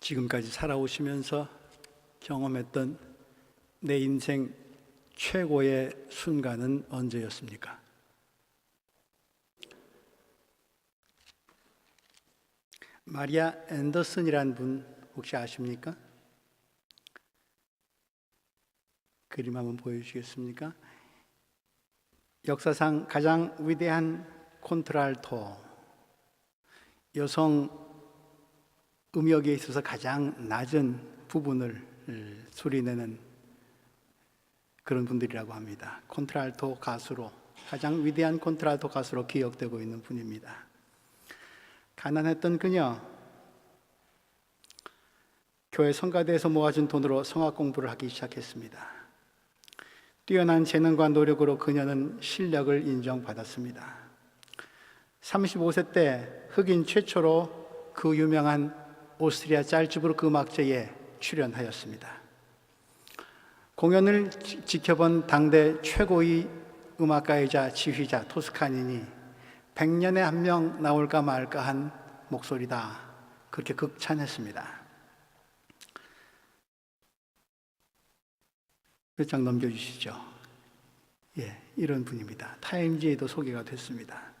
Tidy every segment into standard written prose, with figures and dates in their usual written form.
지금까지 살아오시면서 경험했던 내 인생 최고의 순간은 언제였습니까? 마리아 앤더슨이란 분 혹시 아십니까? 그림 한번 보여주시겠습니까? 역사상 가장 위대한 콘트랄토, 여성 음역에 있어서 가장 낮은 부분을 소리내는 그런 분들이라고 합니다. 콘트랄토 가수로, 가장 위대한 콘트랄토 가수로 기억되고 있는 분입니다. 가난했던 그녀, 교회 성가대에서 모아준 돈으로 성악 공부를 하기 시작했습니다. 뛰어난 재능과 노력으로 그녀는 실력을 인정받았습니다. 35세 때 흑인 최초로 그 유명한 오스트리아 잘츠부르크 음악제에 출연하였습니다. 공연을 지켜본 당대 최고의 음악가이자 지휘자 토스카니니 100년에 한 명 나올까 말까 한 목소리다, 그렇게 극찬했습니다. 몇 장 넘겨주시죠. 이런 분입니다. 타임지에도 소개가 됐습니다.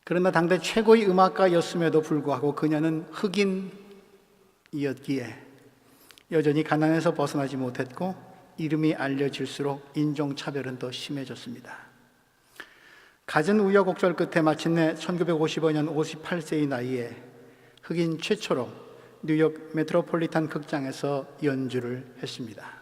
그러나 당대 최고의 음악가였음에도 불구하고 그녀는 흑인이었기에 여전히 가난에서 벗어나지 못했고 이름이 알려질수록 인종차별은 더 심해졌습니다. 갖은 우여곡절 끝에 마침내 1955년 58세의 나이에 흑인 최초로 뉴욕 메트로폴리탄 극장에서 연주를 했습니다.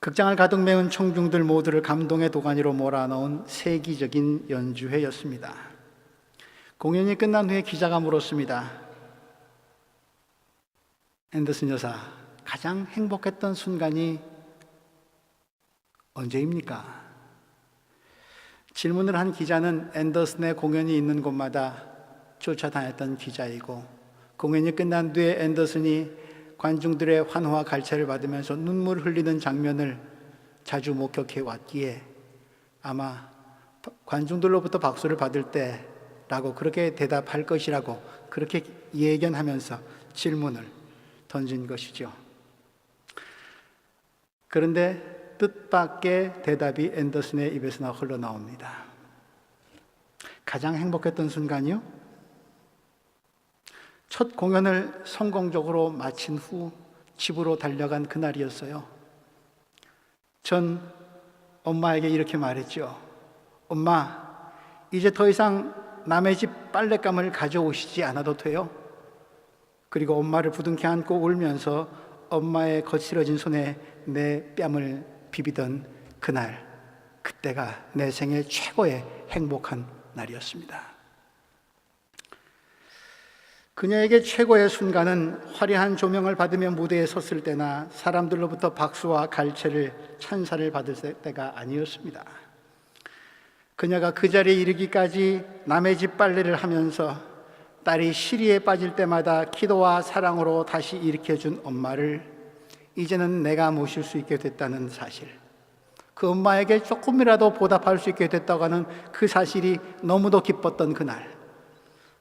극장을 가득 메운 청중들 모두를 감동의 도가니로 몰아넣은 세기적인 연주회였습니다. 공연이 끝난 후에 기자가 물었습니다. 앤더슨 여사, 가장 행복했던 순간이 언제입니까? 질문을 한 기자는 앤더슨의 공연이 있는 곳마다 쫓아다녔던 기자이고, 공연이 끝난 뒤에 앤더슨이 관중들의 환호와 갈채를 받으면서 눈물 흘리는 장면을 자주 목격해 왔기에 아마 관중들로부터 박수를 받을 때라고 그렇게 대답할 것이라고 그렇게 예견하면서 질문을 던진 것이죠. 그런데 뜻밖의 대답이 앤더슨의 입에서 흘러나옵니다. 가장 행복했던 순간이요? 첫 공연을 성공적으로 마친 후 집으로 달려간 그날이었어요. 전 엄마에게 이렇게 말했죠. 엄마, 이제 더 이상 남의 집 빨랫감을 가져오시지 않아도 돼요. 그리고 엄마를 부둥켜 안고 울면서 엄마의 거칠어진 손에 내 뺨을 비비던 그날, 그때가 내 생애 최고의 행복한 날이었습니다. 그녀에게 최고의 순간은 화려한 조명을 받으며 무대에 섰을 때나 사람들로부터 박수와 갈채를, 찬사를 받을 때가 아니었습니다. 그녀가 그 자리에 이르기까지 남의 집 빨래를 하면서 딸이 시리에 빠질 때마다 기도와 사랑으로 다시 일으켜준 엄마를 이제는 내가 모실 수 있게 됐다는 사실, 그 엄마에게 조금이라도 보답할 수 있게 됐다고 하는 그 사실이 너무도 기뻤던 그날,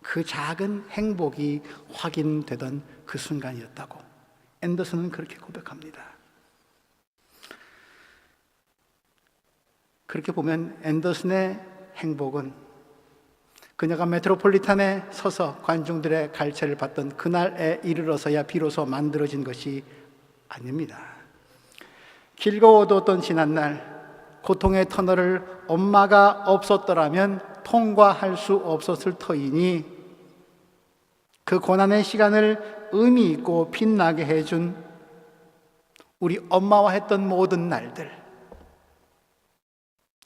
그 작은 행복이 확인되던 그 순간이었다고 앤더슨은 그렇게 고백합니다. 그렇게 보면 앤더슨의 행복은 그녀가 메트로폴리탄에 서서 관중들의 갈채를 받던 그날에 이르러서야 비로소 만들어진 것이 아닙니다. 길고 어두웠던 지난날, 고통의 터널을 엄마가 없었더라면 통과할 수 없었을 터이니 그 고난의 시간을 의미 있고 빛나게 해준 우리 엄마와 했던 모든 날들,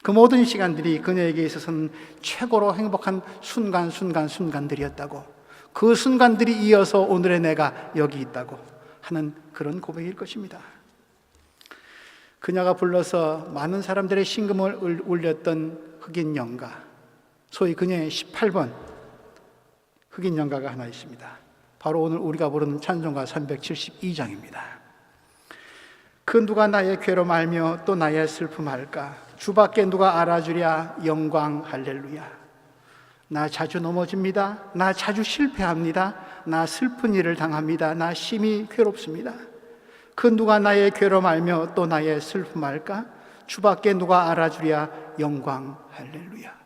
그 모든 시간들이 그녀에게 있어서는 최고로 행복한 순간들이었다고, 그 순간들이 이어서 오늘의 내가 여기 있다고 하는 그런 고백일 것입니다. 그녀가 불러서 많은 사람들의 심금을 울렸던 흑인 연가, 소위 그녀의 18번 흑인 연가가 하나 있습니다. 바로 오늘 우리가 부르는 찬송가 372장입니다. 그 누가 나의 괴로움 알며 또 나의 슬픔 알까? 주밖에 누가 알아주랴 영광 할렐루야. 나 자주 넘어집니다. 나 자주 실패합니다. 나 슬픈 일을 당합니다. 나 심히 괴롭습니다. 그 누가 나의 괴로움 알며 또 나의 슬픔 알까? 주밖에 누가 알아주랴. 영광 할렐루야.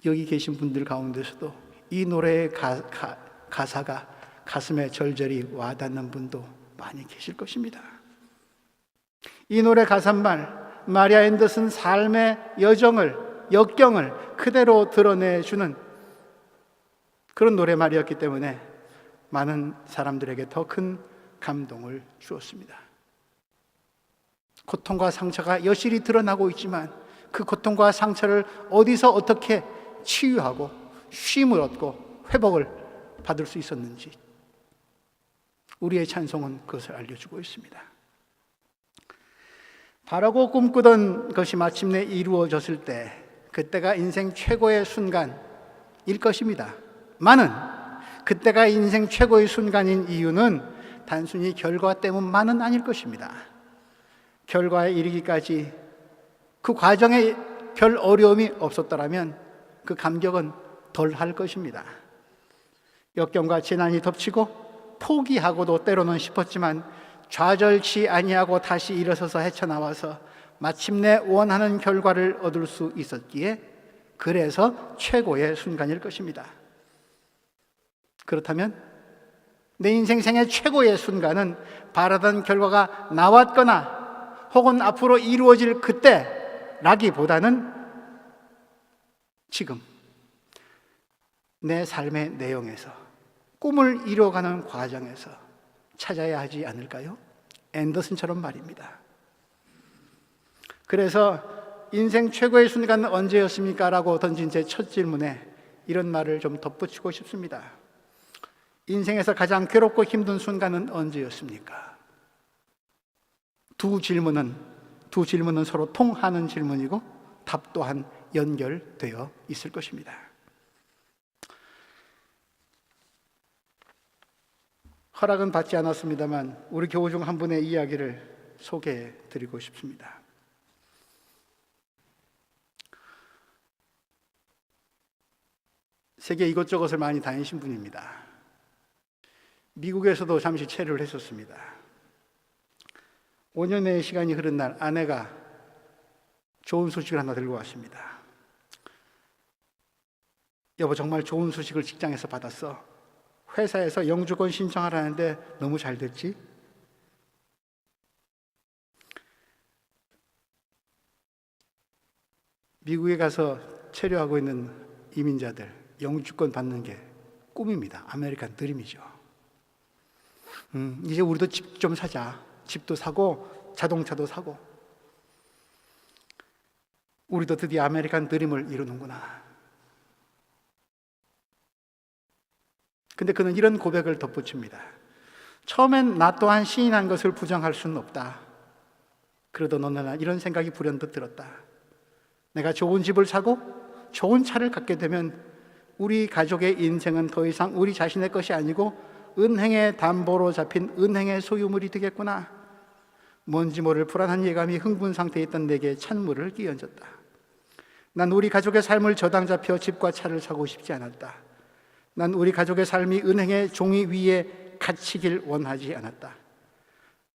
여기 계신 분들 가운데서도 이 노래의 가사가 가슴에 절절히 와닿는 분도 많이 계실 것입니다. 이 노래 가사말, 마리아 앤더슨 삶의 역경을 그대로 드러내주는 그런 노래말이었기 때문에 많은 사람들에게 더 큰 감동을 주었습니다. 고통과 상처가 여실히 드러나고 있지만 그 고통과 상처를 어디서 어떻게 치유하고 쉼을 얻고 회복을 받을 수 있었는지 우리의 찬송은 그것을 알려주고 있습니다. 바라고 꿈꾸던 것이 마침내 이루어졌을 때 그때가 인생 최고의 순간일 것입니다. 많은 그때가 인생 최고의 순간인 이유는 단순히 결과 때문만은 아닐 것입니다. 결과에 이르기까지 그 과정에 별 어려움이 없었더라면 그 감격은 덜 할 것입니다. 역경과 재난이 덮치고 포기하고도 때로는 싶었지만 좌절치 아니하고 다시 일어서서 헤쳐나와서 마침내 원하는 결과를 얻을 수 있었기에 그래서 최고의 순간일 것입니다. 그렇다면 내 인생의 최고의 순간은 바라던 결과가 나왔거나 혹은 앞으로 이루어질 그때라기보다는 지금 내 삶의 내용에서 꿈을 이루어가는 과정에서 찾아야 하지 않을까요? 앤더슨처럼 말입니다. 그래서 인생 최고의 순간은 언제였습니까? 라고 던진 제 첫 질문에 이런 말을 좀 덧붙이고 싶습니다. 인생에서 가장 괴롭고 힘든 순간은 언제였습니까? 두 질문은 서로 통하는 질문이고 답 또한 연결되어 있을 것입니다. 허락은 받지 않았습니다만 우리 교우 중 한 분의 이야기를 소개해 드리고 싶습니다. 세계 이곳저곳을 많이 다니신 분입니다. 미국에서도 잠시 체류를 했었습니다. 5년의 시간이 흐른 날 아내가 좋은 소식을 하나 들고 왔습니다. 여보, 정말 좋은 소식을 직장에서 받았어. 회사에서 영주권 신청하라는데 너무 잘 됐지? 미국에 가서 체류하고 있는 이민자들 영주권 받는 게 꿈입니다. 아메리칸 드림이죠. 이제 우리도 집 좀 사자. 집도 사고 자동차도 사고 우리도 드디어 아메리칸 드림을 이루는구나. 근데 그는 이런 고백을 덧붙입니다. 처음엔 나 또한 시인한 것을 부정할 수는 없다. 그러던 어느 날 이런 생각이 불현듯 들었다. 내가 좋은 집을 사고 좋은 차를 갖게 되면 우리 가족의 인생은 더 이상 우리 자신의 것이 아니고 은행의 담보로 잡힌 은행의 소유물이 되겠구나. 뭔지 모를 불안한 예감이 흥분 상태에 있던 내게 찬물을 끼얹었다. 난 우리 가족의 삶을 저당 잡혀 집과 차를 사고 싶지 않았다. 난 우리 가족의 삶이 은행의 종이 위에 갇히길 원하지 않았다.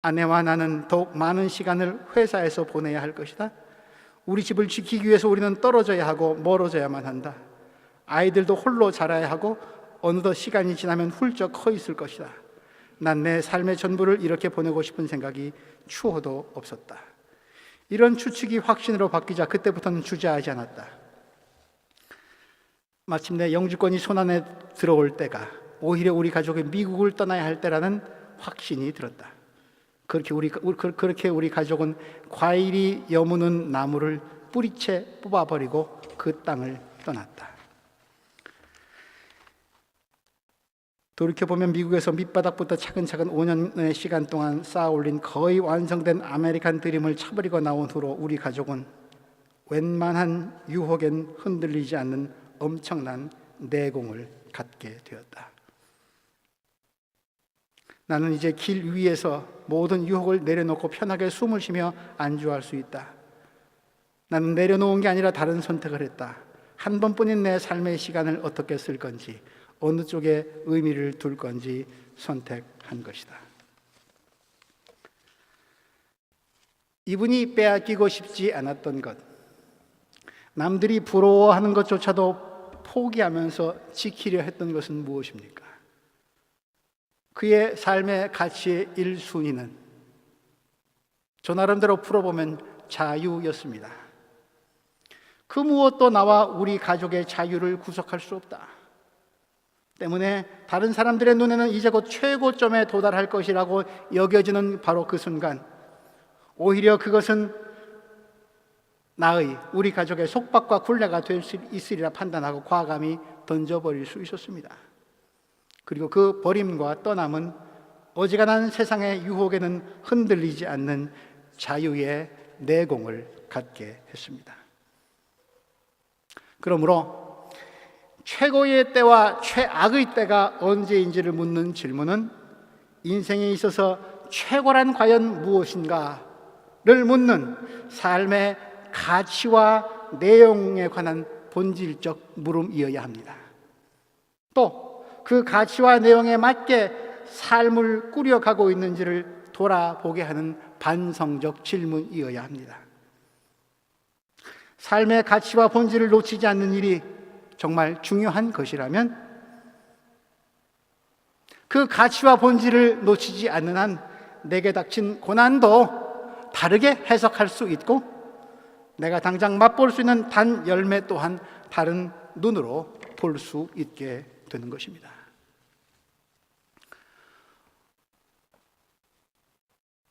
아내와 나는 더욱 많은 시간을 회사에서 보내야 할 것이다. 우리 집을 지키기 위해서 우리는 떨어져야 하고 멀어져야만 한다. 아이들도 홀로 자라야 하고 어느덧 시간이 지나면 훌쩍 커 있을 것이다. 난 내 삶의 전부를 이렇게 보내고 싶은 생각이 추호도 없었다. 이런 추측이 확신으로 바뀌자 그때부터는 주저하지 않았다. 마침내 영주권이 손안에 들어올 때가 오히려 우리 가족이 미국을 떠나야 할 때라는 확신이 들었다. 그렇게 우리 가족은 과일이 여무는 나무를 뿌리채 뽑아버리고 그 땅을 떠났다. 돌이켜보면 미국에서 밑바닥부터 차근차근 5년의 시간 동안 쌓아올린 거의 완성된 아메리칸 드림을 차버리고 나온 후로 우리 가족은 웬만한 유혹엔 흔들리지 않는 엄청난 내공을 갖게 되었다. 나는 이제 길 위에서 모든 유혹을 내려놓고 편하게 숨을 쉬며 안주할 수 있다. 나는 내려놓은 게 아니라 다른 선택을 했다. 한 번뿐인 내 삶의 시간을 어떻게 쓸 건지, 어느 쪽에 의미를 둘 건지 선택한 것이다. 이분이 빼앗기고 싶지 않았던 것, 남들이 부러워하는 것조차도 포기하면서 지키려 했던 것은 무엇입니까? 그의 삶의 가치의 1순위는 저 나름대로 풀어보면 자유였습니다. 그 무엇도 나와 우리 가족의 자유를 구속할 수 없다. 때문에 다른 사람들의 눈에는 이제 곧 최고점에 도달할 것이라고 여겨지는 바로 그 순간, 오히려 그것은 나의, 우리 가족의 속박과 굴레가 될 수 있으리라 판단하고 과감히 던져버릴 수 있었습니다. 그리고 그 버림과 떠남은 어지간한 세상의 유혹에는 흔들리지 않는 자유의 내공을 갖게 했습니다. 그러므로 최고의 때와 최악의 때가 언제인지를 묻는 질문은 인생에 있어서 최고란 과연 무엇인가를 묻는 삶의 가치와 내용에 관한 본질적 물음이어야 합니다. 또 그 가치와 내용에 맞게 삶을 꾸려가고 있는지를 돌아보게 하는 반성적 질문이어야 합니다. 삶의 가치와 본질을 놓치지 않는 일이 정말 중요한 것이라면 그 가치와 본질을 놓치지 않는 한 내게 닥친 고난도 다르게 해석할 수 있고 내가 당장 맛볼 수 있는 단 열매 또한 다른 눈으로 볼 수 있게 되는 것입니다.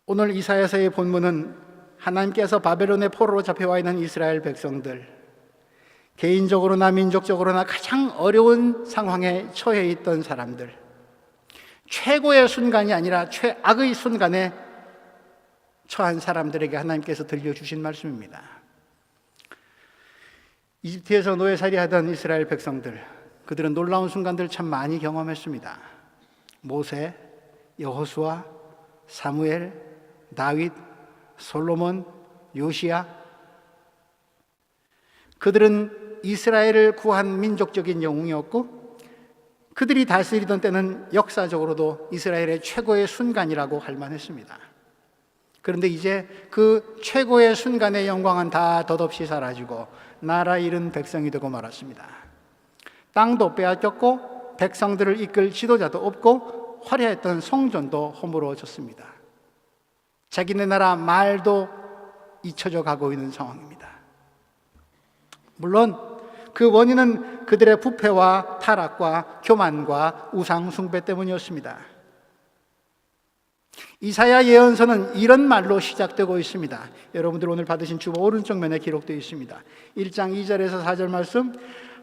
오늘 이사야서의 본문은 하나님께서 바벨론의 포로로 잡혀와 있는 이스라엘 백성들, 개인적으로나 민족적으로나 가장 어려운 상황에 처해 있던 사람들, 최고의 순간이 아니라 최악의 순간에 처한 사람들에게 하나님께서 들려주신 말씀입니다. 이집트에서 노예살이 하던 이스라엘 백성들, 그들은 놀라운 순간들 참 많이 경험했습니다. 모세, 여호수아, 사무엘, 다윗, 솔로몬, 요시야, 그들은 이스라엘을 구한 민족적인 영웅이었고 그들이 다스리던 때는 역사적으로도 이스라엘의 최고의 순간이라고 할 만했습니다. 그런데 이제 그 최고의 순간의 영광은 다 덧없이 사라지고 나라 잃은 백성이 되고 말았습니다. 땅도 빼앗겼고 백성들을 이끌 지도자도 없고 화려했던 성전도 허물어졌습니다. 자기네 나라 말도 잊혀져 가고 있는 상황입니다. 물론 그 원인은 그들의 부패와 타락과 교만과 우상 숭배 때문이었습니다. 이사야 예언서는 이런 말로 시작되고 있습니다. 여러분들 오늘 받으신 주보 오른쪽 면에 기록되어 있습니다. 1장 2절에서 4절 말씀,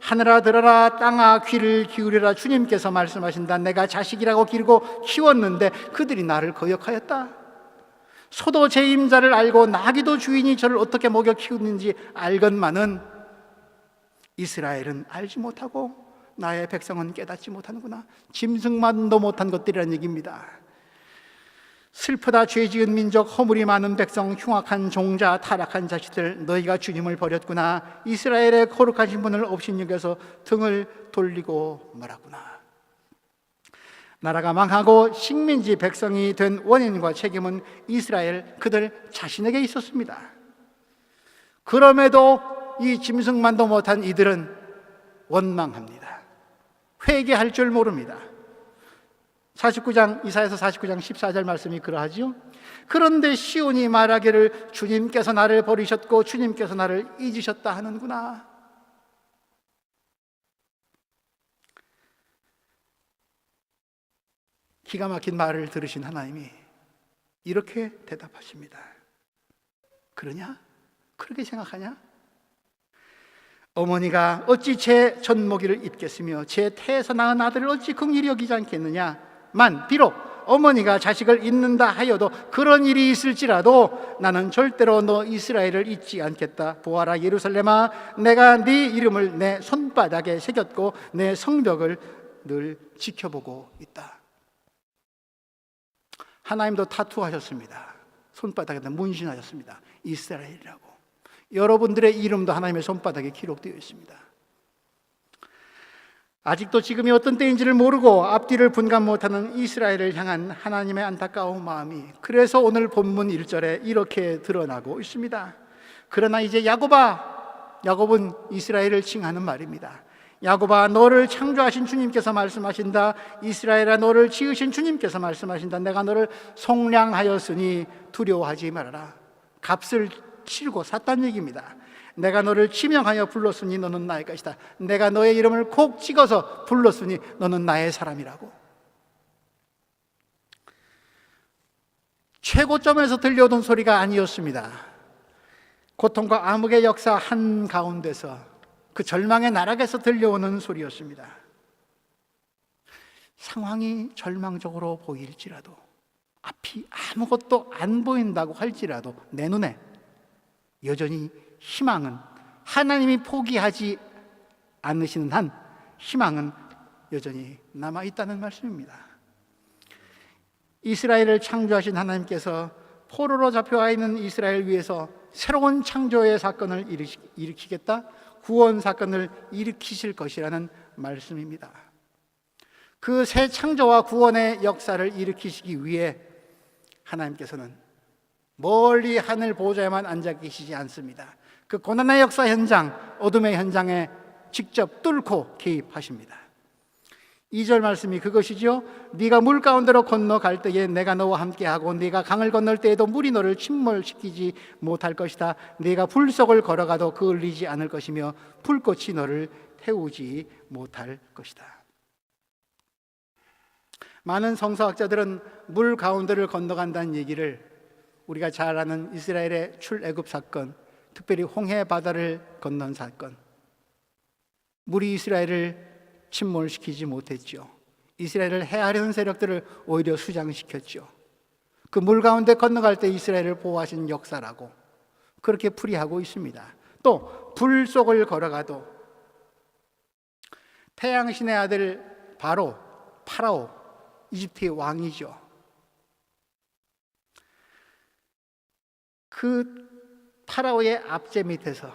하늘아 들어라, 땅아 귀를 기울여라. 주님께서 말씀하신다. 내가 자식이라고 기르고 키웠는데 그들이 나를 거역하였다. 소도 제 임자를 알고 나귀도 주인이 저를 어떻게 먹여 키우는지 알건만은 이스라엘은 알지 못하고 나의 백성은 깨닫지 못하는구나. 짐승만도 못한 것들이라는 얘기입니다. 슬프다. 죄지은 민족, 허물이 많은 백성, 흉악한 종자, 타락한 자식들, 너희가 주님을 버렸구나. 이스라엘의 거룩하신 분을 업신여겨서 등을 돌리고 말았구나. 나라가 망하고 식민지 백성이 된 원인과 책임은 이스라엘 그들 자신에게 있었습니다. 그럼에도 이 짐승만도 못한 이들은 원망합니다. 회개할 줄 모릅니다. 49장, 이사야서 49장 14절 말씀이 그러하지요. 그런데 시온이 말하기를 주님께서 나를 버리셨고 주님께서 나를 잊으셨다 하는구나. 기가 막힌 말을 들으신 하나님이 이렇게 대답하십니다. 그러냐? 그렇게 생각하냐? 어머니가 어찌 제 젖먹이를 잊겠으며 제 태에서 낳은 아들을 어찌 긍휼히 여기지 않겠느냐만 비록 어머니가 자식을 잊는다 하여도 그런 일이 있을지라도 나는 절대로 너 이스라엘을 잊지 않겠다. 보아라 예루살렘아, 내가 네 이름을 내 손바닥에 새겼고 내 성벽을 늘 지켜보고 있다. 하나님도 타투하셨습니다. 손바닥에다 문신하셨습니다. 이스라엘이라고. 여러분들의 이름도 하나님의 손바닥에 기록되어 있습니다. 아직도 지금이 어떤 때인지를 모르고 앞뒤를 분간 못하는 이스라엘을 향한 하나님의 안타까운 마음이 그래서 오늘 본문 1절에 이렇게 드러나고 있습니다. 그러나 이제 야곱은 이스라엘을 칭하는 말입니다. 야곱아, 너를 창조하신 주님께서 말씀하신다. 이스라엘아, 너를 지으신 주님께서 말씀하신다. 내가 너를 속량하였으니 두려워하지 말아라. 값을 치르고 샀다는 얘기입니다. 내가 너를 지명하여 불렀으니 너는 나의 것이다. 내가 너의 이름을 콕 찍어서 불렀으니 너는 나의 사람이라고. 최고점에서 들려오던 소리가 아니었습니다. 고통과 암흑의 역사 한가운데서 그 절망의 나락에서 들려오는 소리였습니다. 상황이 절망적으로 보일지라도, 앞이 아무것도 안 보인다고 할지라도 내 눈에 여전히 희망은, 하나님이 포기하지 않으시는 한 희망은 여전히 남아있다는 말씀입니다. 이스라엘을 창조하신 하나님께서 포로로 잡혀와 있는 이스라엘 위에서 새로운 창조의 사건을 일으키겠다, 구원 사건을 일으키실 것이라는 말씀입니다. 그 새 창조와 구원의 역사를 일으키시기 위해 하나님께서는 멀리 하늘 보좌에만 앉아 계시지 않습니다. 그 고난의 역사 현장, 어둠의 현장에 직접 뚫고 개입하십니다. 2절 말씀이 그것이죠. 네가 물 가운데로 건너갈 때에 내가 너와 함께하고 네가 강을 건널 때에도 물이 너를 침몰시키지 못할 것이다. 네가 불 속을 걸어가도 그을리지 않을 것이며 불꽃이 너를 태우지 못할 것이다. 많은 성서학자들은 물 가운데를 건너간다는 얘기를 우리가 잘 아는 이스라엘의 출애굽 사건, 특별히 홍해 바다를 건넌 사건, 물이 이스라엘을 침몰시키지 못했죠. 이스라엘을 해하려는 세력들을 오히려 수장시켰죠. 그 물 가운데 건너갈 때 이스라엘을 보호하신 역사라고 그렇게 풀이하고 있습니다. 또 불 속을 걸어가도 태양신의 아들 파라오, 이집트의 왕이죠. 그 파라오의 앞제 밑에서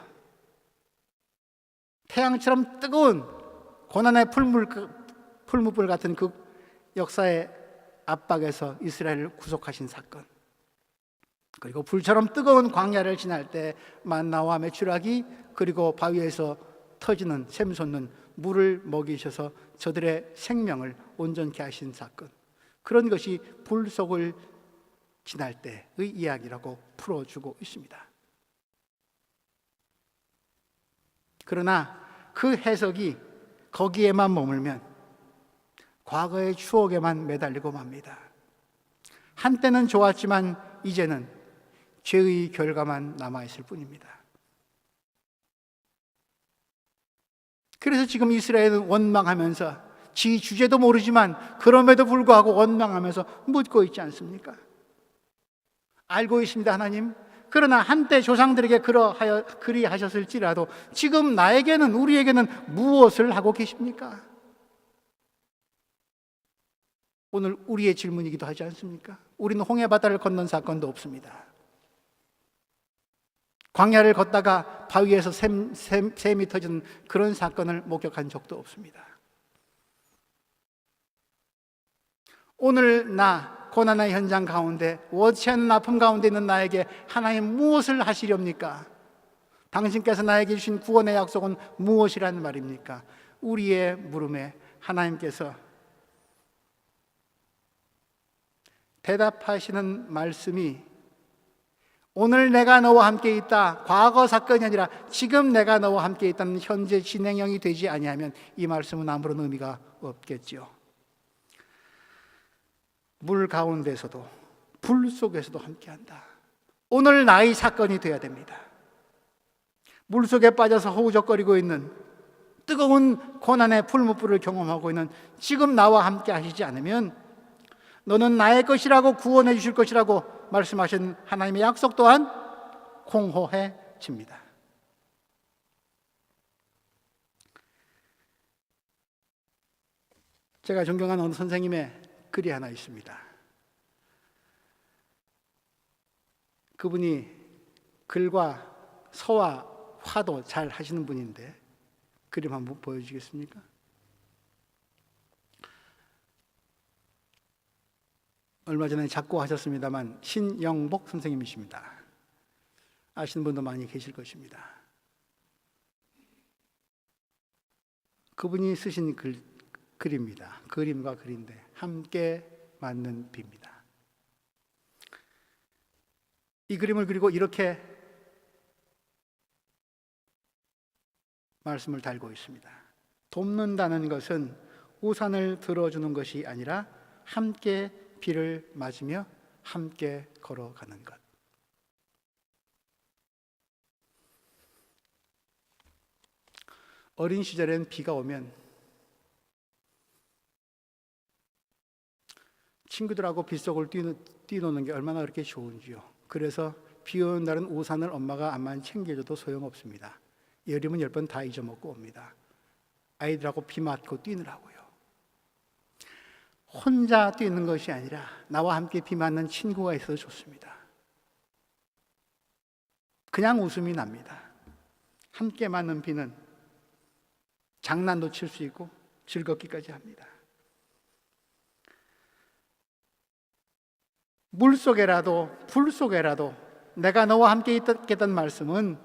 태양처럼 뜨거운 고난의 풀무불 같은 그 역사의 압박에서 이스라엘을 구속하신 사건, 그리고 불처럼 뜨거운 광야를 지날 때 만나와 메추라기, 그리고 바위에서 터지는 샘솟는 물을 먹이셔서 저들의 생명을 온전케 하신 사건, 그런 것이 불 속을 지날 때의 이야기라고 풀어주고 있습니다. 그러나 그 해석이 거기에만 머물면 과거의 추억에만 매달리고 맙니다. 한때는 좋았지만 이제는 죄의 결과만 남아있을 뿐입니다. 그래서 지금 이스라엘은 원망하면서 지 주제도 모르지만 그럼에도 불구하고 원망하면서 묻고 있지 않습니까? 알고 있습니다, 하나님. 그러나 한때 조상들에게 그리하셨을지라도 지금 나에게는, 우리에게는 무엇을 하고 계십니까? 오늘 우리의 질문이기도 하지 않습니까? 우리는 홍해바다를 건넌 사건도 없습니다. 광야를 걷다가 바위에서 샘이 터지는 그런 사건을 목격한 적도 없습니다. 오늘 고난의 현장 가운데, 원치 않는 아픔 가운데 있는 나에게 하나님 무엇을 하시렵니까? 당신께서 나에게 주신 구원의 약속은 무엇이라는 말입니까? 우리의 물음에 하나님께서 대답하시는 말씀이 오늘 내가 너와 함께 있다, 과거 사건이 아니라 지금 내가 너와 함께 있다는 현재 진행형이 되지 아니하면 이 말씀은 아무런 의미가 없겠죠. 물 가운데서도 불 속에서도 함께한다. 오늘 나의 사건이 되어야 됩니다. 물 속에 빠져서 허우적거리고 있는, 뜨거운 고난의 풀무불을 경험하고 있는 지금 나와 함께 하시지 않으면 너는 나의 것이라고, 구원해 주실 것이라고 말씀하신 하나님의 약속 또한 공허해집니다. 제가 존경하는 어느 선생님의 글이 하나 있습니다. 그분이 글과 서와 화도 잘 하시는 분인데 그림 한번 보여주겠습니까? 얼마 전에 작고하셨습니다만 신영복 선생님이십니다. 아시는 분도 많이 계실 것입니다. 그분이 쓰신 글입니다. 그림과 글인데 함께 맞는 비입니다. 이 그림을 그리고 이렇게 말씀을 달고 있습니다. 돕는다는 것은 우산을 들어주는 것이 아니라 함께 비를 맞으며 함께 걸어가는 것. 어린 시절엔 비가 오면 친구들하고 빗속을 뛰노는 게 얼마나 그렇게 좋은지요. 그래서 비 오는 날은 우산을 엄마가 암만 챙겨줘도 소용없습니다. 여름은 10번 다 잊어먹고 옵니다. 아이들하고 비 맞고 뛰느라고요. 혼자 뛰는 것이 아니라 나와 함께 비 맞는 친구가 있어서 좋습니다. 그냥 웃음이 납니다. 함께 맞는 비는 장난도 칠 수 있고 즐겁기까지 합니다. 물 속에라도 불 속에라도 내가 너와 함께 있겠다는 말씀은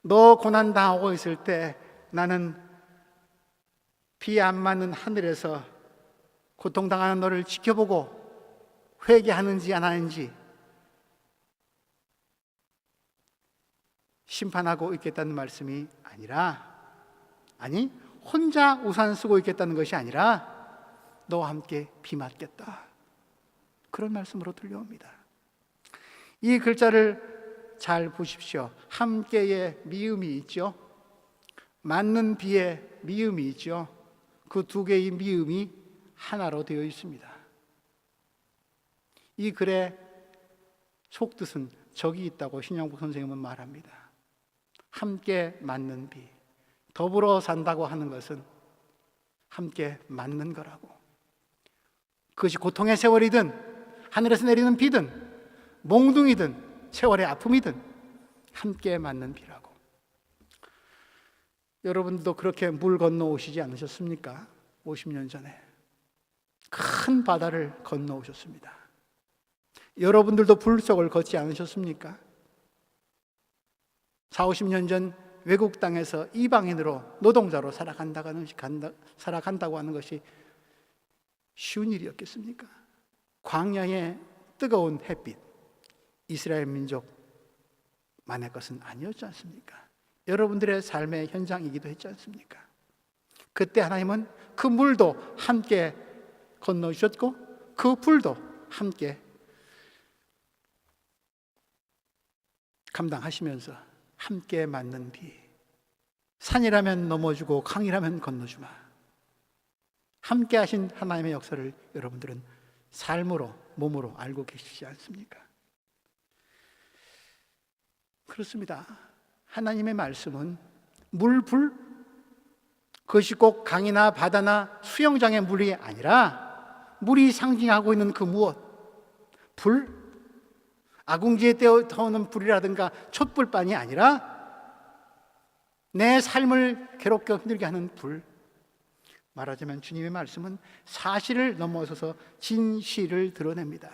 너 고난 당하고 있을 때 나는 비 안 맞는 하늘에서 고통당하는 너를 지켜보고 회개하는지 안 하는지 심판하고 있겠다는 말씀이 아니라, 아니 혼자 우산 쓰고 있겠다는 것이 아니라 너와 함께 비 맞겠다, 그런 말씀으로 들려옵니다. 이 글자를 잘 보십시오. 함께의 미음이 있죠. 맞는 비의 미음이 있죠. 그 두 개의 미음이 하나로 되어 있습니다. 이 글의 속뜻은 적이 있다고 신영복 선생님은 말합니다. 함께 맞는 비, 더불어 산다고 하는 것은 함께 맞는 거라고. 그것이 고통의 세월이든 하늘에서 내리는 비든 몽둥이든 세월의 아픔이든 함께 맞는 비라고. 여러분도 그렇게 물 건너오시지 않으셨습니까? 50년 전에 큰 바다를 건너오셨습니다. 여러분들도 불 속을 걷지 않으셨습니까? 40-50년 전 외국 땅에서 이방인으로 노동자로 살아간다고 하는 것이 쉬운 일이었겠습니까? 광야의 뜨거운 햇빛, 이스라엘 민족만의 것은 아니었지 않습니까? 여러분들의 삶의 현장이기도 했지 않습니까? 그때 하나님은 그 물도 함께 건너주셨고 그 불도 함께 감당하시면서 함께 맞는 비, 산이라면 넘어주고 강이라면 건너주마, 함께 하신 하나님의 역사를 여러분들은 삶으로 몸으로 알고 계시지 않습니까? 그렇습니다. 하나님의 말씀은 물, 불, 그것이 꼭 강이나 바다나 수영장의 물이 아니라 물이 상징하고 있는 그 무엇, 불, 아궁지에 태우는 불이라든가 촛불반이 아니라 내 삶을 괴롭게 힘들게 하는 불. 말하자면 주님의 말씀은 사실을 넘어서서 진실을 드러냅니다.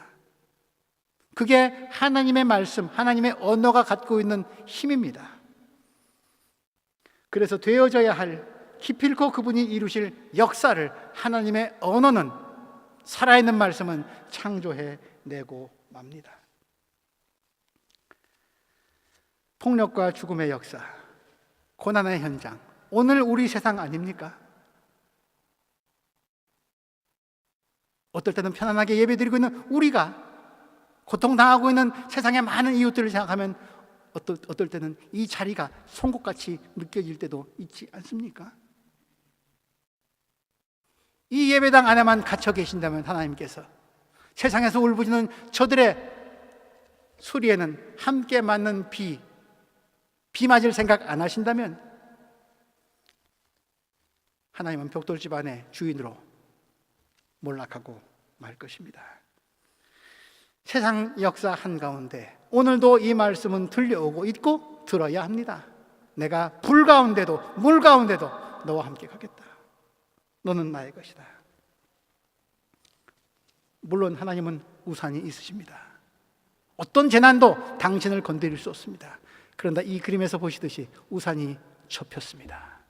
그게 하나님의 말씀, 하나님의 언어가 갖고 있는 힘입니다. 그래서 되어져야 할 기필코 그분이 이루실 역사를 하나님의 언어는, 살아있는 말씀은 창조해내고 맙니다. 폭력과 죽음의 역사, 고난의 현장, 오늘 우리 세상 아닙니까? 어떨 때는 편안하게 예배드리고 있는 우리가 고통당하고 있는 세상의 많은 이웃들을 생각하면 어떨 때는 이 자리가 송곳같이 느껴질 때도 있지 않습니까? 이 예배당 안에만 갇혀 계신다면 하나님께서 세상에서 울부짖는 저들의 소리에는 함께 맞는 비 맞을 생각 안 하신다면 하나님은 벽돌집 안에 주인으로 몰락하고 말 것입니다. 세상 역사 한가운데 오늘도 이 말씀은 들려오고 있고 들어야 합니다. 내가 불 가운데도 물 가운데도 너와 함께 가겠다. 너는 나의 것이다. 물론 하나님은 우산이 있으십니다. 어떤 재난도 당신을 건드릴 수 없습니다. 그런데 이 그림에서 보시듯이 우산이 접혔습니다.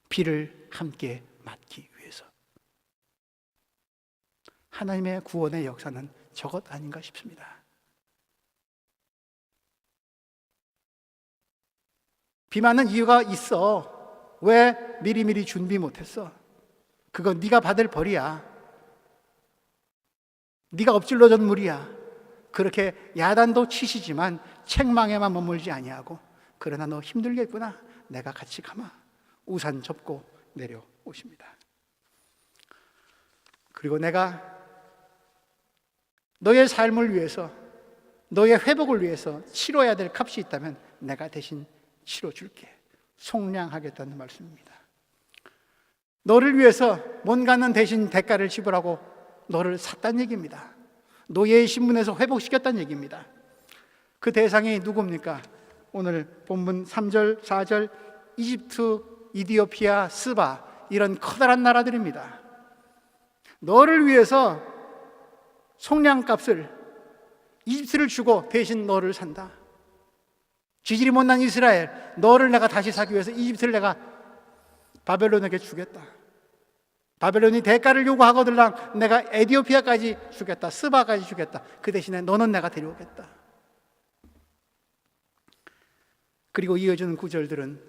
비를 함께 맞기 위해서. 하나님의 구원의 역사는 저것 아닌가 싶습니다. 비 맞는 이유가 있어. 왜 미리미리 준비 못했어? 그건 네가 받을 벌이야. 네가 엎질러진 물이야. 그렇게 야단도 치시지만 책망에만 머물지 아니하고, 그러나 너 힘들겠구나, 내가 같이 가마. 우산 접고 내려오십니다. 그리고 내가 너의 삶을 위해서, 너의 회복을 위해서 치러야 될 값이 있다면 내가 대신 치러줄게. 속량하겠다는 말씀입니다. 너를 위해서 뭔가는 대신 대가를 지불하고 너를 샀다는 얘기입니다. 노예의 신분에서 회복시켰다는 얘기입니다. 그 대상이 누굽니까? 오늘 본문 3절, 4절, 이집트, 이디오피아, 스바, 이런 커다란 나라들입니다. 너를 위해서 속량값을, 이집트를 주고 대신 너를 산다. 지질이 못난 이스라엘, 너를 내가 다시 사기 위해서 이집트를 내가 바벨론에게 주겠다. 바벨론이 대가를 요구하거들랑 내가 에디오피아까지 주겠다, 스바까지 주겠다. 그 대신에 너는 내가 데려오겠다. 그리고 이어지는 구절들은,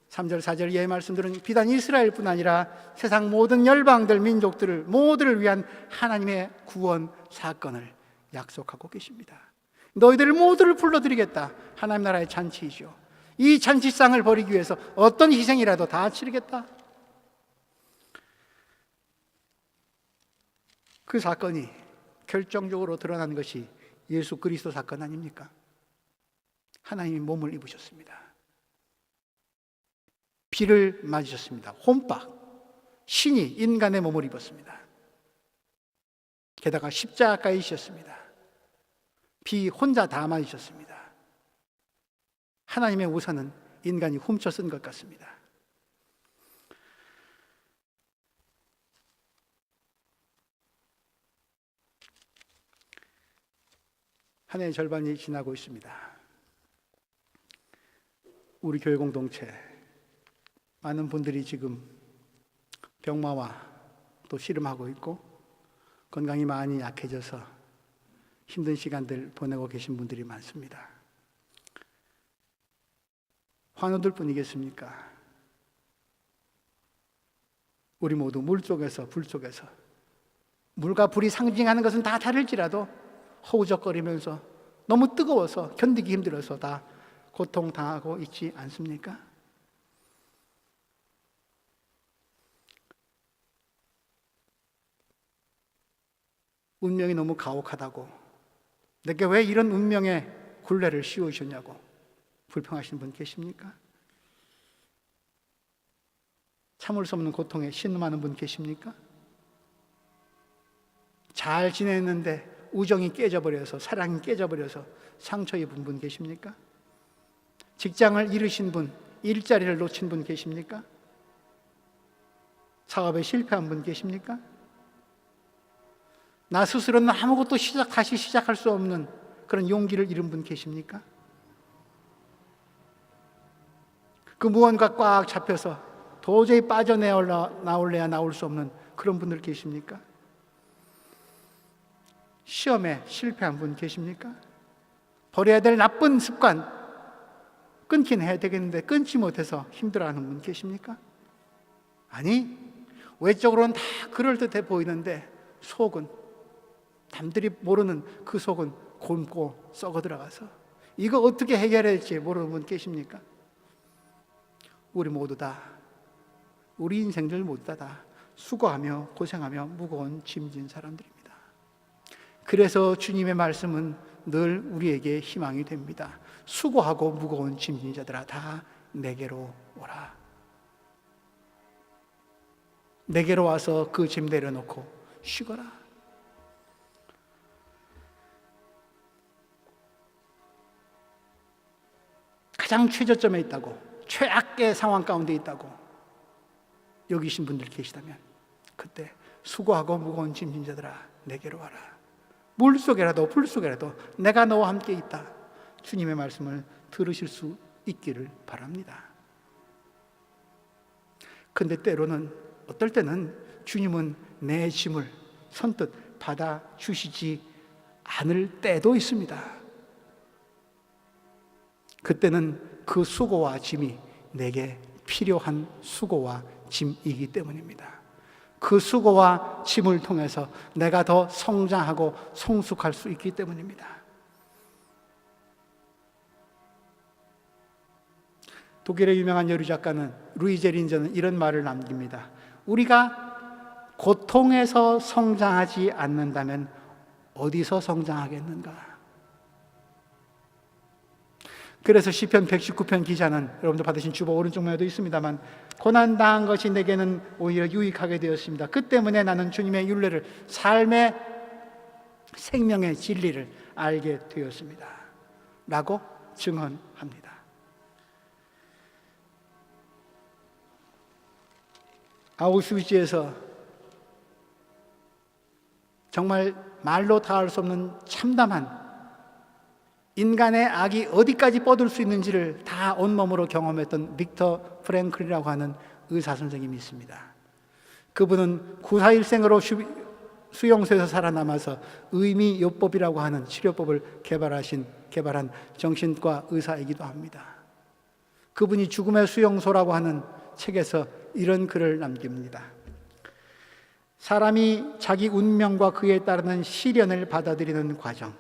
3절, 4절 이하의 말씀들은 비단 이스라엘뿐 아니라 세상 모든 열방들, 민족들을 모두를 위한 하나님의 구원 사건을 약속하고 계십니다. 너희들 모두를 불러드리겠다. 하나님 나라의 잔치이죠. 이 잔치상을 벌이기 위해서 어떤 희생이라도 다 치르겠다. 그 사건이 결정적으로 드러난 것이 예수 그리스도 사건 아닙니까? 하나님이 몸을 입으셨습니다. 비를 맞으셨습니다. 혼박, 신이 인간의 몸을 입었습니다. 게다가 십자가에 지셨습니다. 비 혼자 다 맞으셨습니다. 하나님의 우산은 인간이 훔쳐 쓴 것 같습니다. 한 해의 절반이 지나고 있습니다. 우리 교회 공동체 많은 분들이 지금 병마와 또 씨름하고 있고, 건강이 많이 약해져서 힘든 시간들 보내고 계신 분들이 많습니다. 환우들 뿐이겠습니까? 우리 모두 물 속에서, 불 속에서, 물과 불이 상징하는 것은 다 다를지라도 허우적거리면서 너무 뜨거워서 견디기 힘들어서 다 고통당하고 있지 않습니까? 운명이 너무 가혹하다고, 내게 왜 이런 운명의 굴레를 씌우셨냐고 불평하시는 분 계십니까? 참을 수 없는 고통에 신음하는 분 계십니까? 잘 지냈는데 우정이 깨져버려서, 사랑이 깨져버려서 상처 입은 분 계십니까? 직장을 잃으신 분, 일자리를 놓친 분 계십니까? 사업에 실패한 분 계십니까? 나 스스로는 아무것도 다시 시작할 수 없는 그런 용기를 잃은 분 계십니까? 그 무언가 꽉 잡혀서 도저히 빠져나올래야 나올 수 없는 그런 분들 계십니까? 시험에 실패한 분 계십니까? 버려야 될 나쁜 습관 끊긴 해야 되겠는데 끊지 못해서 힘들어하는 분 계십니까? 아니, 외적으로는 다 그럴듯해 보이는데 속은, 남들이 모르는 그 속은 곪고 썩어 들어가서 이거 어떻게 해결해야 할지 모르는 분 계십니까? 우리 모두 다, 우리 인생들 모두 다 수고하며 고생하며 무거운 짐진 사람들입니다. 그래서 주님의 말씀은 늘 우리에게 희망이 됩니다. 수고하고 무거운 짐진 자들아 다 내게로 오라. 내게로 와서 그 짐 내려놓고 쉬거라. 가장 최저점에 있다고, 최악의 상황 가운데 있다고 여기신 분들 계시다면 그때 수고하고 무거운 짐진 자들아 내게로 와라. 물속에라도 불속에라도 내가 너와 함께 있다. 주님의 말씀을 들으실 수 있기를 바랍니다. 근데 때로는, 어떨 때는 주님은 내 짐을 선뜻 받아주시지 않을 때도 있습니다. 그때는 그 수고와 짐이 내게 필요한 수고와 짐이기 때문입니다. 그 수고와 짐을 통해서 내가 더 성장하고 성숙할 수 있기 때문입니다. 독일의 유명한 여류 작가는 루이제 린저는 이런 말을 남깁니다. 우리가 고통에서 성장하지 않는다면 어디서 성장하겠는가? 그래서 시편 119편 기자는, 여러분들 받으신 주보 오른쪽 면에도 있습니다만, 고난당한 것이 내게는 오히려 유익하게 되었습니다. 그 때문에 나는 주님의 율례를, 삶의 생명의 진리를 알게 되었습니다 라고 증언합니다. 아우슈비츠에서 정말 말로 다 할 수 없는 참담한 인간의 악이 어디까지 뻗을 수 있는지를 다 온몸으로 경험했던 빅터 프랭클이라고 하는 의사 선생님이 있습니다. 그분은 941생으로 수용소에서 살아남아서 의미요법이라고 하는 치료법을 개발한 정신과 의사이기도 합니다. 그분이 죽음의 수용소라고 하는 책에서 이런 글을 남깁니다. 사람이 자기 운명과 그에 따르는 시련을 받아들이는 과정,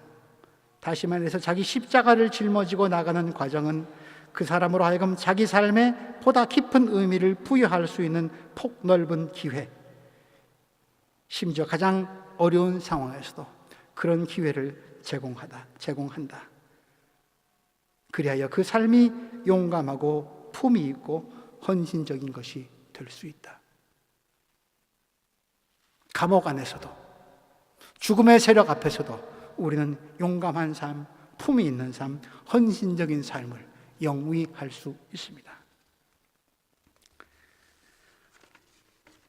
다시 말해서 자기 십자가를 짊어지고 나가는 과정은 그 사람으로 하여금 자기 삶에 보다 깊은 의미를 부여할 수 있는 폭넓은 기회, 심지어 가장 어려운 상황에서도 그런 기회를 제공한다. 그리하여 그 삶이 용감하고 품위 있고 헌신적인 것이 될 수 있다. 감옥 안에서도, 죽음의 세력 앞에서도 우리는 용감한 삶, 품위 있는 삶, 헌신적인 삶을 영위할 수 있습니다.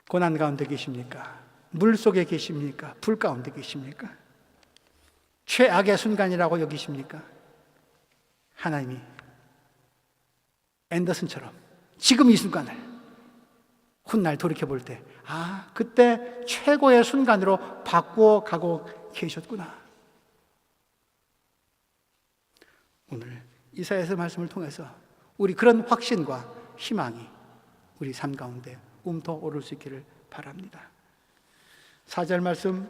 고난 가운데 계십니까? 물 속에 계십니까? 불 가운데 계십니까? 최악의 순간이라고 여기십니까? 하나님이 앤더슨처럼 지금 이 순간을 훗날 돌이켜볼 때, 그때 최고의 순간으로 바꾸어 가고 계셨구나. 오늘 이사야서 말씀을 통해서 우리 그런 확신과 희망이 우리 삶 가운데 움터오를 수 있기를 바랍니다. 4절 말씀,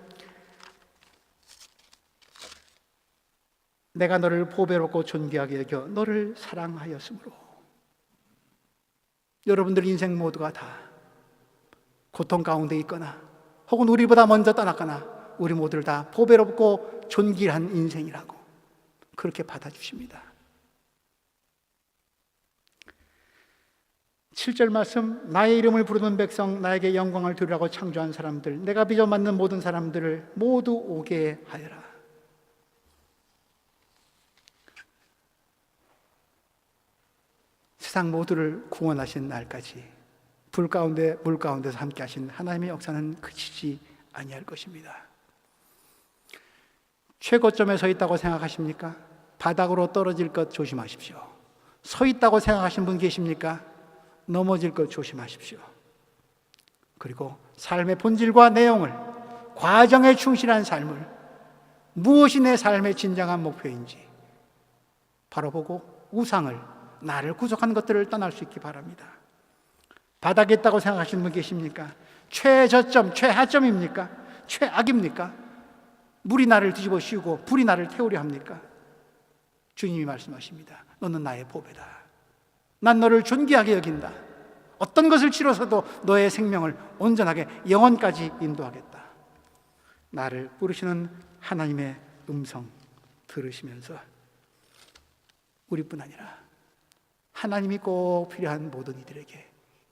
내가 너를 보배롭고 존귀하게 여겨 너를 사랑하였으므로. 여러분들 인생 모두가 다 고통 가운데 있거나 혹은 우리보다 먼저 떠났거나 우리 모두를 다 보배롭고 존귀한 인생이라고 그렇게 받아주십니다. 7절 말씀, 나의 이름을 부르는 백성, 나에게 영광을 드리라고 창조한 사람들, 내가 빚어 맞는 모든 사람들을 모두 오게 하여라. 세상 모두를 구원하신 날까지 불 가운데 물 가운데서 함께 하신 하나님의 역사는 그치지 아니할 것입니다. 최고점에 서 있다고 생각하십니까? 바닥으로 떨어질 것 조심하십시오. 서 있다고 생각하신 분 계십니까? 넘어질 것 조심하십시오. 그리고 삶의 본질과 내용을, 과정에 충실한 삶을, 무엇이 내 삶의 진정한 목표인지 바로 보고 우상을, 나를 구속한 것들을 떠날 수 있기 바랍니다. 바닥에 있다고 생각하시는 분 계십니까? 최저점, 최하점입니까? 최악입니까? 물이 나를 뒤집어 씌우고 불이 나를 태우려 합니까? 주님이 말씀하십니다. 너는 나의 보배다. 난 너를 존귀하게 여긴다. 어떤 것을 치러서도 너의 생명을 온전하게 영원까지 인도하겠다. 나를 부르시는 하나님의 음성 들으시면서 우리뿐 아니라 하나님이 꼭 필요한 모든 이들에게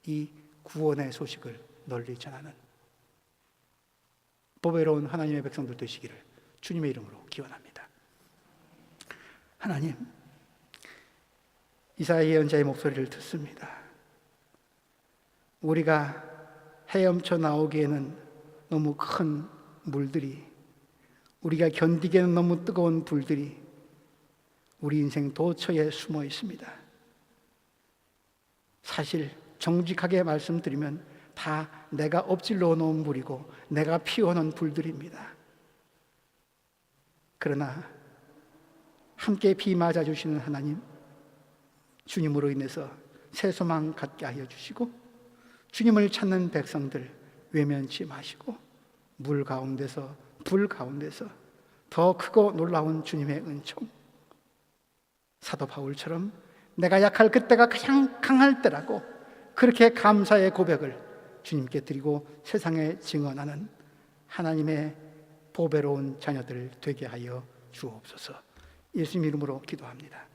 이 구원의 소식을 널리 전하는 보배로운 하나님의 백성들 되시기를 주님의 이름으로 기원합니다. 하나님, 이사야 예언자의 목소리를 듣습니다. 우리가 헤엄쳐 나오기에는 너무 큰 물들이, 우리가 견디기에는 너무 뜨거운 불들이 우리 인생 도처에 숨어 있습니다. 사실 정직하게 말씀드리면 다 내가 엎질러 놓은 물이고 내가 피워놓은 불들입니다. 그러나 함께 비 맞아주시는 하나님, 주님으로 인해서 새 소망 갖게 하여 주시고, 주님을 찾는 백성들 외면치 마시고 물 가운데서, 불 가운데서 더 크고 놀라운 주님의 은총, 사도 바울처럼 내가 약할 그때가 가장 강할 때라고 그렇게 감사의 고백을 주님께 드리고 세상에 증언하는 하나님의 보배로운 자녀들 되게 하여 주옵소서. 예수님 이름으로 기도합니다.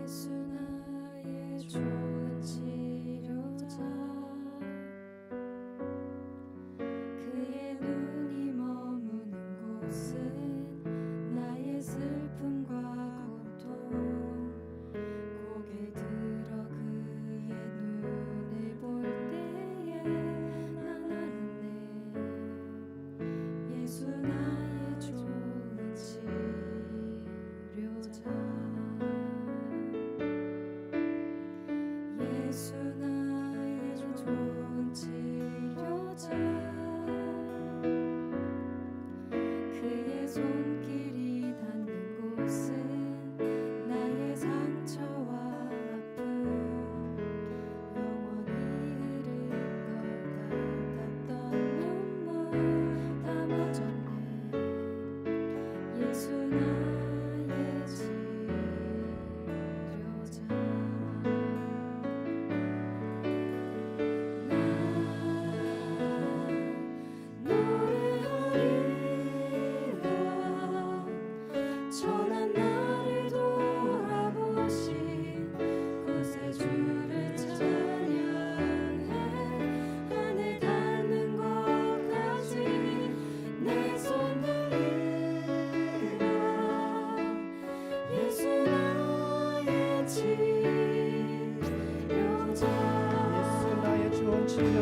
예수 나의 주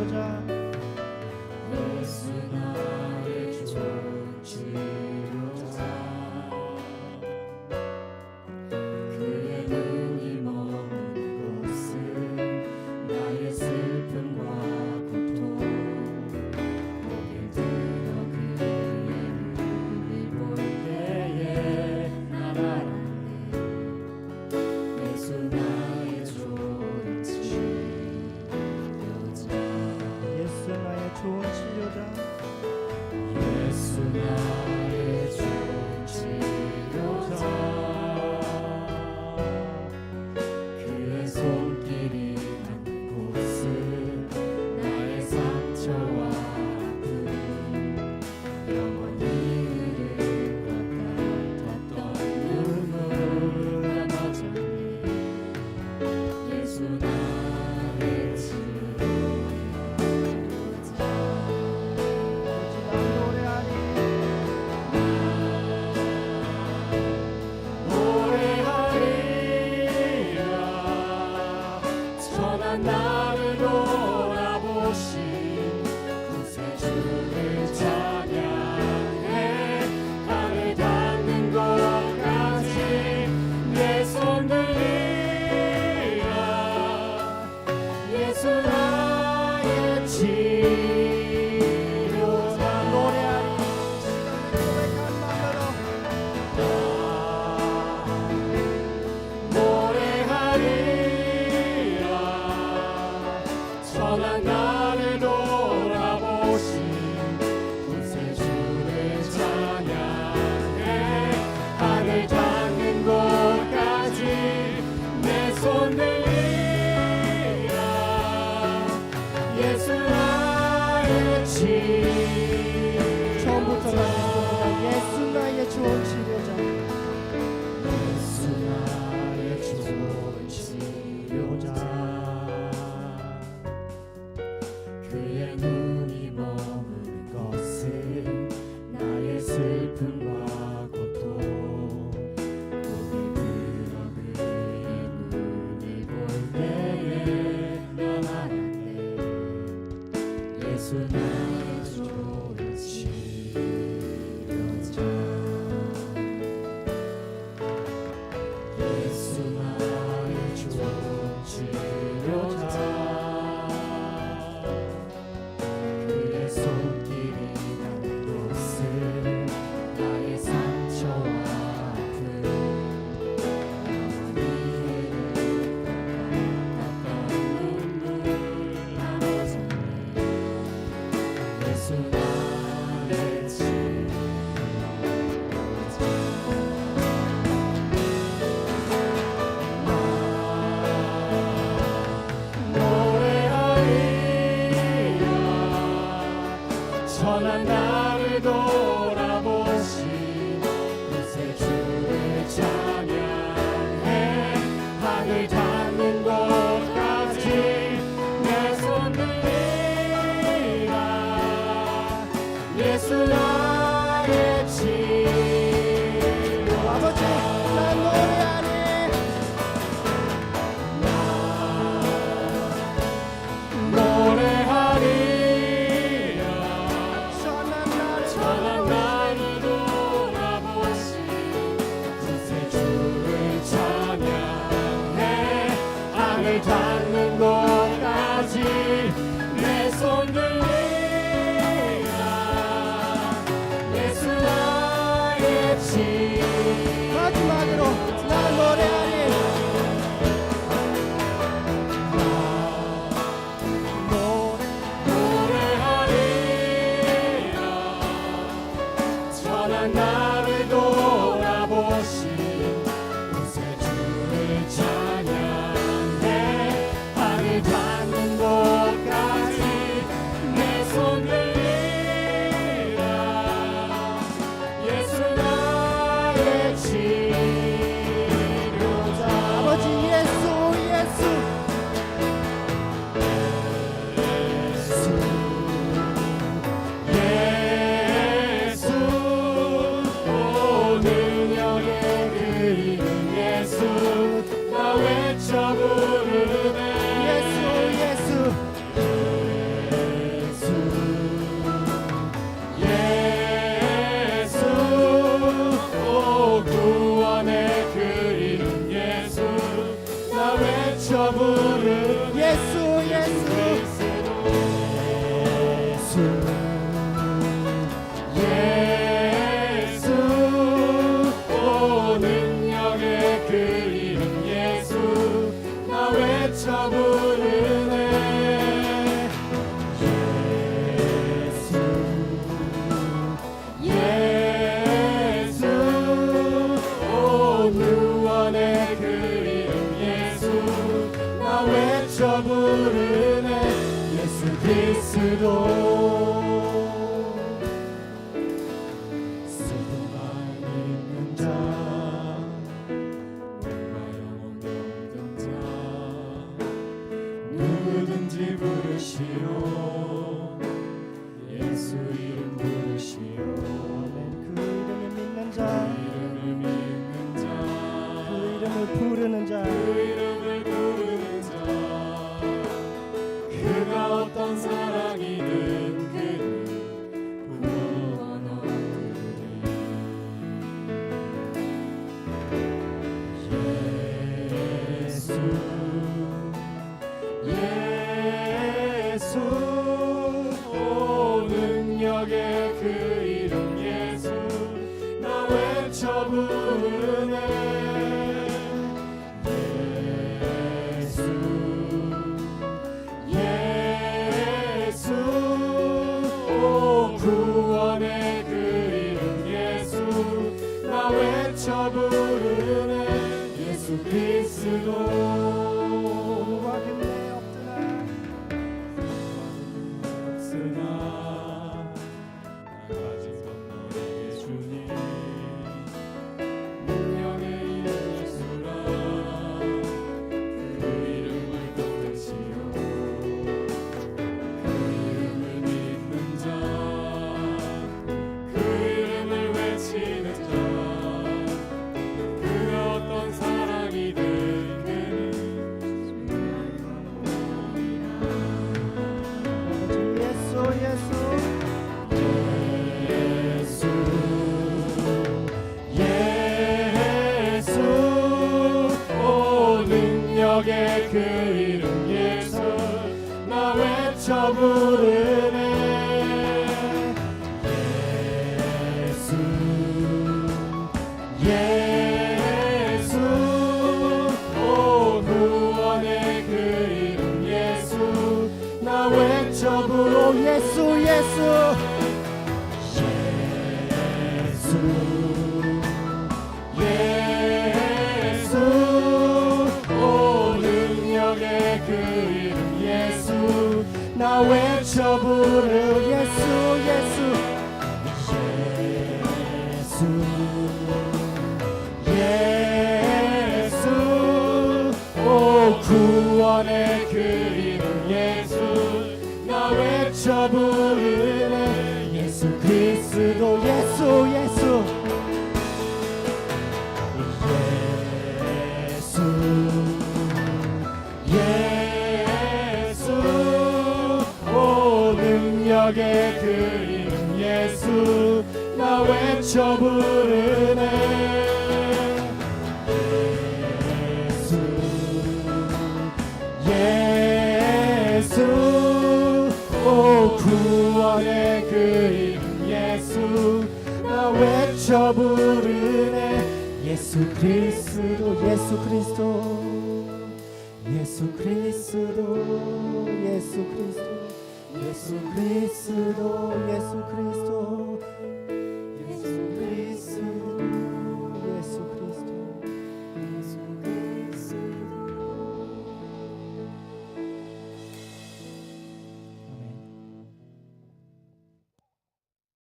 치료자 예수 나의 좋은 치료자 그의 눈이 머문 곳은 나의 슬픔과 고통 고개 들어 그의 눈을 볼 때에 난 알았네 예수 나의 좋은 치료자 예수 나의 좋은 치료자 예수 나의 좋은 치료자 그의 손길이 닿는 곳은 나의 상처와 아픔 영원히 흐를 것 같았던 눈물 감아졌네 예수 나의 치료자 노래하리라 천한 나를 돌아보신 구세주를 찬양해 하늘 닿는 곳까지 내 손 들리라 예수 나의 치료자 노래하리 노래하리라 천한 나를 돌아보신 구세주를 찬양해 하늘 닿는 곳까지 내 손 들리라 예수 나의 치료자 처음부터 마지막까지 예수 나의 좋은 치료자 예수 나의 좋은 치료자 그의 눈이 머무는 것은 나의 슬픔과 고통 고개 들어 그의 눈을 볼 때에 난 알았네 예수 나의 좋은 치료자 예수 나의 좋은 치료자 그의 손길이 닿는 곳은 나의 상처와 아픔 영원히 흐를 것 같았던 눈물 감아졌네 예수 나의 치료자 노래하리라 천한 나를 돌아보신 구세주를 찬양해 하늘 닿는 곳까지 내 손 들리라 예수 나의 치료자 아버지 난 노래하리 노래하리라 천한 나를 천한 나를 돌아보신 구세주를 찬양해 하늘 닿는 곳까지 내 손 들리라 예수 나의 치료자 마지막으로 난 노래하리 노래하리라 천한 나를 돌아보신 구세주를 찬양해 하늘 외쳐 부르네 예수 예수 예수 오 능력의 그 이름 예수 나 외쳐 부르네 예수 오 구원의 그 이름 예수 나 외쳐 부르네 예수 그리스도 쓸데만 있는 자 뭔가 영혼 병든 자 누구든지 부르시오 예수 이름 부르시오 그 이름을 믿는 자 이름을 믿는 자 그 이름을 부르는 자 그 이름을 부르는 자 그가 어떤 사랑이든 그는 구원 얻으리 예수 오 능력의 그 이름 예수 나 외쳐 부르네 예수 오 구원의 그 이름 예수 나 외쳐 부르네 예수 그리스도 구하겠네 없으나 없으나 나 가진 것 너에게 주니 능력의 이름 예수라 그 이름을 받으시오 그 이름을 믿는 자 그 이름을 외치는 자 그가 어떤 사랑이든 그는 예수 예수 예수 오 능력의 그 이름 예수 나 외쳐 부르네 예수 오 구원의 그 이름 예수 나 외쳐 부르네 예수 예수 예수 오 능력의 그 이름 예수 나 외쳐 부르 예수 예수 예수 오 구원의 그 이름 예수 나 외쳐 부르네 예수 그리스도 예수 예수 예수 오 능력의 그 이름 예수 나 외쳐 부르네 예수 오 구원의 그 이름 예수 나 외쳐 부르네 예수 그리스도 예수 그리스도 예수 그리스도 예수 그리스도 예수 그리스도 예수 그리스도